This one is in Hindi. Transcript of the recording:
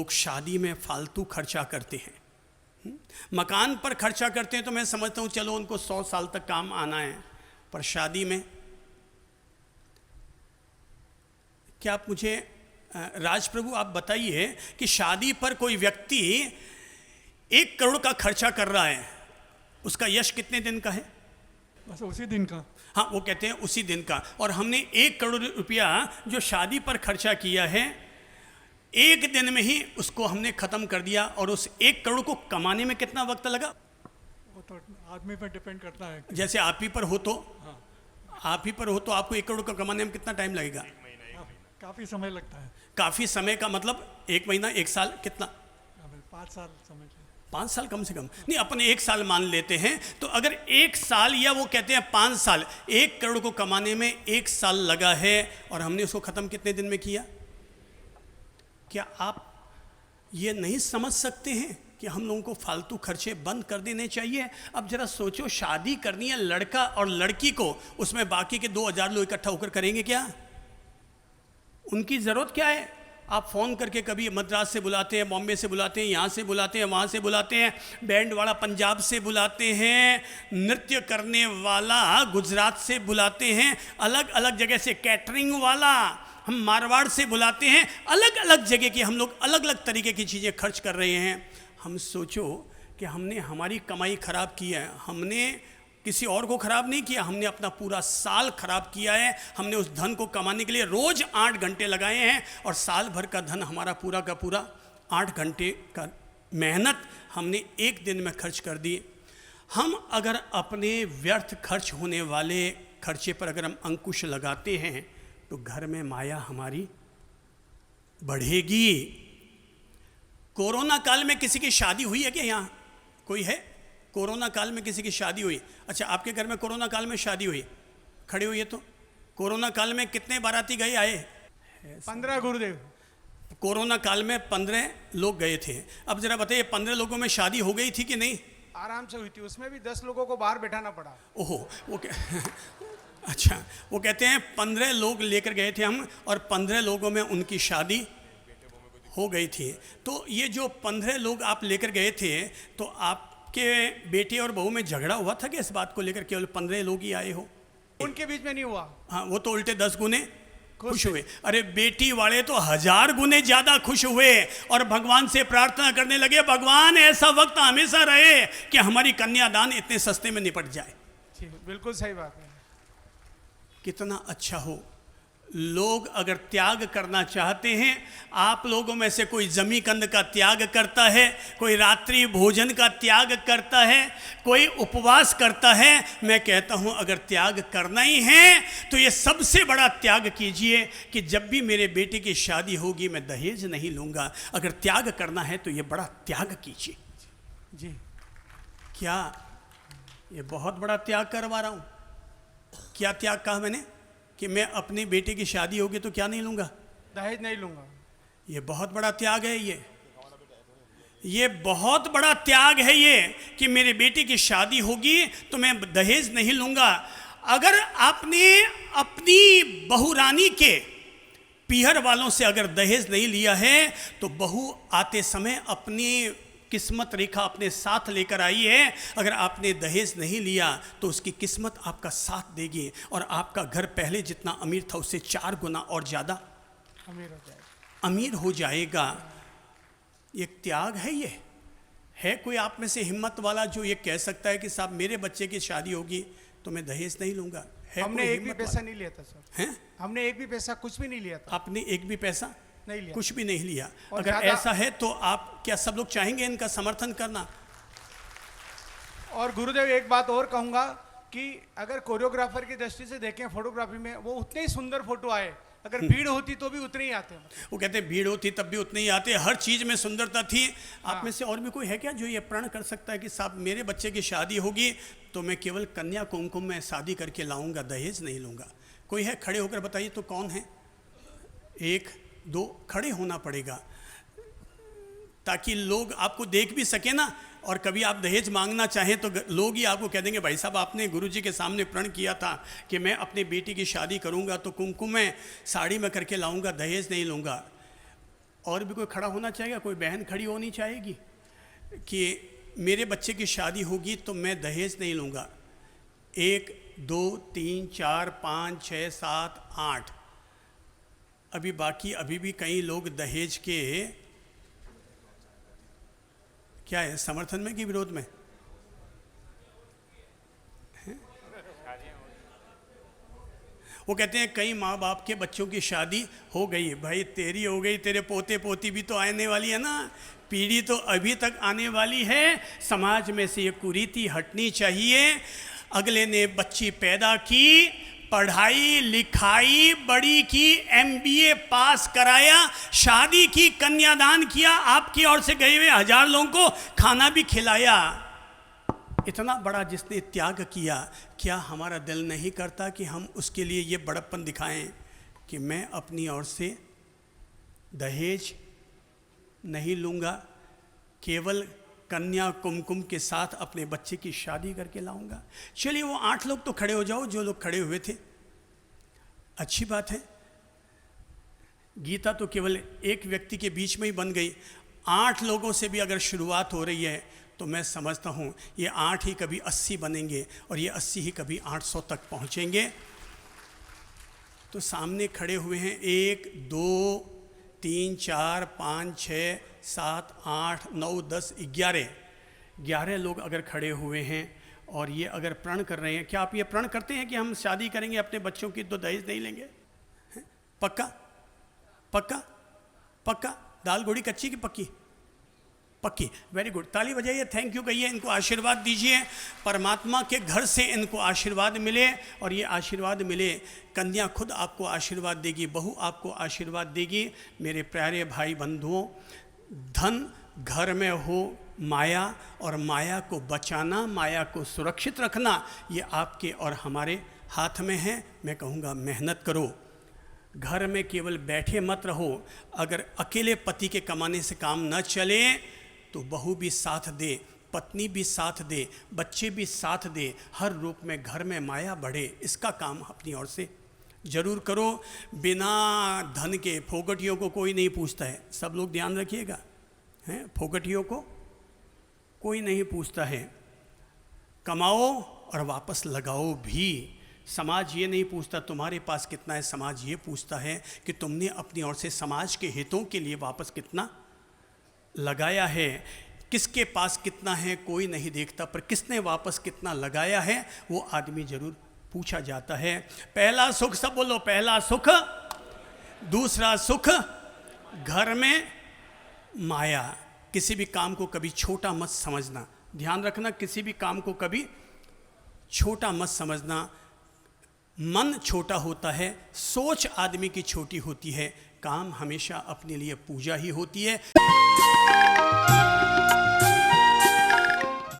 लोग शादी में फालतू खर्चा करते हैं। मकान पर खर्चा करते हैं तो मैं समझता हूँ चलो उनको 100 साल तक काम आना है, पर शादी में क्या आप मुझे राज प्रभु आप बताइए कि शादी पर कोई व्यक्ति 1 करोड़ का खर्चा कर रहा है, उसका यश कितने दिन का है? बस उसी दिन का। हाँ, वो कहते हैं उसी दिन का। और हमने 1 करोड़ रुपया जो शादी पर खर्चा किया है, 1 दिन में ही उसको हमने ख़त्म कर दिया। और उस 1 करोड़ को कमाने में कितना वक्त लगा? वो तो आदमी पर डिपेंड करता है। जैसे आप ही पर हो तो आप ही पर हो तो आपको 1 करोड़ को कमाने में कितना टाइम लगेगा? काफ़ी समय लगता है। काफ़ी समय का मतलब 1 महीना, 1 साल, कितना? 5 साल समझ लो। 5 साल कम से कम नहीं, अपने 1 साल मान लेते हैं। तो अगर 1 साल या वो कहते हैं 5 साल, 1 करोड़ को कमाने में 1 साल लगा है और हमने उसको ख़त्म कितने दिन में किया? क्या आप ये नहीं समझ सकते हैं कि हम लोगों को फालतू खर्चे बंद कर देने चाहिए? अब जरा सोचो, शादी करनी है लड़का और लड़की को, उसमें बाकी के 2000 लोग इकट्ठा होकर करेंगे क्या? उनकी ज़रूरत क्या है? आप फ़ोन करके कभी मद्रास से बुलाते हैं, बॉम्बे से बुलाते हैं, यहाँ से बुलाते हैं, वहाँ से बुलाते हैं, बैंड वाला पंजाब से बुलाते हैं, नृत्य करने वाला गुजरात से बुलाते हैं, अलग अलग जगह से कैटरिंग वाला हम मारवाड़ से बुलाते हैं, अलग अलग जगह की हम लोग अलग अलग तरीके की चीज़ें खर्च कर रहे हैं। हम सोचो कि हमने हमारी कमाई ख़राब की है, हमने किसी और को ख़राब नहीं किया, हमने अपना पूरा साल ख़राब किया है। हमने उस धन को कमाने के लिए रोज़ 8 घंटे लगाए हैं और साल भर का धन हमारा पूरा का पूरा 8 घंटे का मेहनत हमने 1 दिन में खर्च कर दी। हम अगर अपने व्यर्थ खर्च होने वाले खर्चे पर अगर हम अंकुश लगाते हैं तो घर में माया हमारी बढ़ेगी। कोरोना काल में किसी की शादी हुई है क्या? यहाँ कोई है? कोरोना काल में किसी की शादी हुई? अच्छा, आपके घर में कोरोना काल में शादी हुई, खड़ी हुई है तो कोरोना काल में कितने बाराती गए आए? 15 गुरुदेव। कोरोना काल में 15 लोग गए थे। अब जरा बताइए, 15 लोगों में शादी हो गई थी कि नहीं? आराम से हुई थी, उसमें भी 10 लोगों को बाहर बैठाना पड़ा। ओहो, वो अच्छा, वो कहते हैं 15 लोग लेकर गए थे हम और 15 लोगों में उनकी शादी हो गई थी। तो ये जो 15 लोग आप लेकर गए थे, तो आपके बेटे और बहू में झगड़ा हुआ था कि इस बात को लेकर केवल 15 लोग ही आए हो? उनके बीच में नहीं हुआ। हाँ, वो तो उल्टे 10 गुने खुश हुए। अरे बेटी वाले तो 1000 गुने ज्यादा खुश हुए और भगवान से प्रार्थना करने लगे, भगवान ऐसा वक्त हमेशा रहे कि हमारी कन्यादान इतने सस्ते में निपट जाए। बिल्कुल सही बात है। कितना अच्छा हो। लोग अगर त्याग करना चाहते हैं, आप लोगों में से कोई जमी कंद का त्याग करता है, कोई रात्रि भोजन का त्याग करता है, कोई उपवास करता है, मैं कहता हूं अगर त्याग करना ही है तो ये सबसे बड़ा त्याग कीजिए कि जब भी मेरे बेटे की शादी होगी मैं दहेज नहीं लूँगा। अगर त्याग करना है तो ये बड़ा त्याग कीजिए। जी, क्या ये बहुत बड़ा त्याग करवा रहा हूँ? क्या त्याग कहा मैंने? कि मैं अपने बेटे की शादी होगी तो क्या नहीं लूँगा? दहेज नहीं लूँगा। ये बहुत बड़ा त्याग है। ये बहुत बड़ा त्याग है ये कि मेरे बेटे की शादी होगी तो मैं दहेज नहीं लूँगा। अगर आपने अपनी बहू रानी के पीहर वालों से अगर दहेज नहीं लिया है तो बहू आते समय अपनी किस्मत रेखा अपने साथ लेकर आई है। अगर आपने दहेज नहीं लिया तो उसकी किस्मत आपका साथ देगी और आपका घर पहले जितना अमीर था उससे 4 गुना और ज़्यादा अमीर हो जाएगा। ये त्याग है। ये है कोई आप में से हिम्मत वाला जो ये कह सकता है कि साहब मेरे बच्चे की शादी होगी तो मैं दहेज नहीं लूँगा? हमने एक भी पैसा नहीं लिया था सर। हैं? हमने एक भी पैसा कुछ भी नहीं लिया था। आपने एक भी पैसा नहीं लिया, कुछ भी नहीं लिया? और अगर ऐसा है तो आप क्या सब लोग चाहेंगे इनका समर्थन करना? और गुरुदेव एक बात और कहूँगा कि अगर कोरियोग्राफर की दृष्टि से देखें फोटोग्राफी में, वो उतने ही सुंदर फोटो आए, अगर भीड़ होती तो भी उतने ही आते। वो कहते हैं भीड़ होती तब भी उतने ही आते, हर चीज़ में सुंदरता थी। आप में से और भी कोई है क्या जो ये प्रण कर सकता है कि साहब मेरे बच्चे की शादी होगी तो मैं केवल कन्या कुमकुम में शादी करके लाऊंगा, दहेज नहीं लूँगा? कोई है? खड़े होकर बताइए तो कौन है? 1 2 खड़े होना पड़ेगा ताकि लोग आपको देख भी सके ना। और कभी आप दहेज मांगना चाहें तो लोग ही आपको कह देंगे भाई साहब आपने गुरुजी के सामने प्रण किया था कि मैं अपने बेटी की शादी करूंगा तो कुमकुम में साड़ी में करके लाऊंगा, दहेज नहीं लूँगा। और भी कोई खड़ा होना चाहेगा? कोई बहन खड़ी होनी चाहेगी कि मेरे बच्चे की शादी होगी तो मैं दहेज नहीं लूँगा? 1 2 3 4 5 6 7 8 अभी बाकी, अभी भी कई लोग दहेज के क्या है, समर्थन में कि विरोध में? वो कहते हैं कई माँ बाप के बच्चों की शादी हो गई। भाई तेरी हो गई, तेरे पोते पोती भी तो आने वाली है ना, पीढ़ी तो अभी तक आने वाली है। समाज में से ये कुरीति हटनी चाहिए। अगले ने बच्ची पैदा की, पढ़ाई लिखाई बड़ी की, MBA पास कराया, शादी की, कन्यादान किया, आपकी ओर से गए हुए 1000 लोगों को खाना भी खिलाया। इतना बड़ा जिसने त्याग किया, क्या हमारा दिल नहीं करता कि हम उसके लिए ये बड़प्पन दिखाएं कि मैं अपनी ओर से दहेज नहीं लूँगा, केवल कन्या कुमकुम के साथ अपने बच्चे की शादी करके लाऊंगा। चलिए वो 8 लोग तो खड़े हो जाओ जो लोग खड़े हुए थे, अच्छी बात है। गीता तो केवल एक व्यक्ति के बीच में ही बन गई, 8 लोगों से भी अगर शुरुआत हो रही है तो मैं समझता हूँ ये 8 ही कभी 80 बनेंगे और ये 80 ही कभी 800 तक पहुँचेंगे। तो सामने खड़े हुए हैं 1 2 3 4 5 6 7 8 9 10 11 लोग अगर खड़े हुए हैं और ये अगर प्रण कर रहे हैं, क्या आप ये प्रण करते हैं कि हम शादी करेंगे अपने बच्चों की तो दहेज नहीं लेंगे? पक्का पक्का पक्का? दाल घोड़ी कच्ची की पक्की? पक्की। वेरी गुड, ताली बजाइए, थैंक यू कहिए, इनको आशीर्वाद दीजिए, परमात्मा के घर से इनको आशीर्वाद मिले। और ये आशीर्वाद मिले, कन्या खुद आपको आशीर्वाद देगी, बहू आपको आशीर्वाद देगी। मेरे प्यारे भाई बंधुओं, धन घर में हो माया, और माया को बचाना, माया को सुरक्षित रखना, ये आपके और हमारे हाथ में है। मैं कहूँगा मेहनत करो, घर में केवल बैठे मत रहो। अगर अकेले पति के कमाने से काम न चले तो बहू भी साथ दे, पत्नी भी साथ दे, बच्चे भी साथ दे, हर रूप में घर में माया बढ़े, इसका काम अपनी ओर से जरूर करो। बिना धन के फोगटियों को कोई नहीं पूछता है, सब लोग ध्यान रखिएगा, हैं, फोगटियों को कोई नहीं पूछता है। कमाओ और वापस लगाओ भी। समाज ये नहीं पूछता तुम्हारे पास कितना है, समाज ये पूछता है कि तुमने अपनी ओर से समाज के हितों के लिए वापस कितना लगाया है। किसके पास कितना है कोई नहीं देखता, पर किसने वापस कितना लगाया है वो आदमी जरूर पूछा जाता है। पहला सुख, सब बोलो, पहला सुख, दूसरा सुख घर में माया। किसी भी काम को कभी छोटा मत समझना, ध्यान रखना, किसी भी काम को कभी छोटा मत समझना। मन छोटा होता है, सोच आदमी की छोटी होती है, काम हमेशा अपने लिए पूजा ही होती है।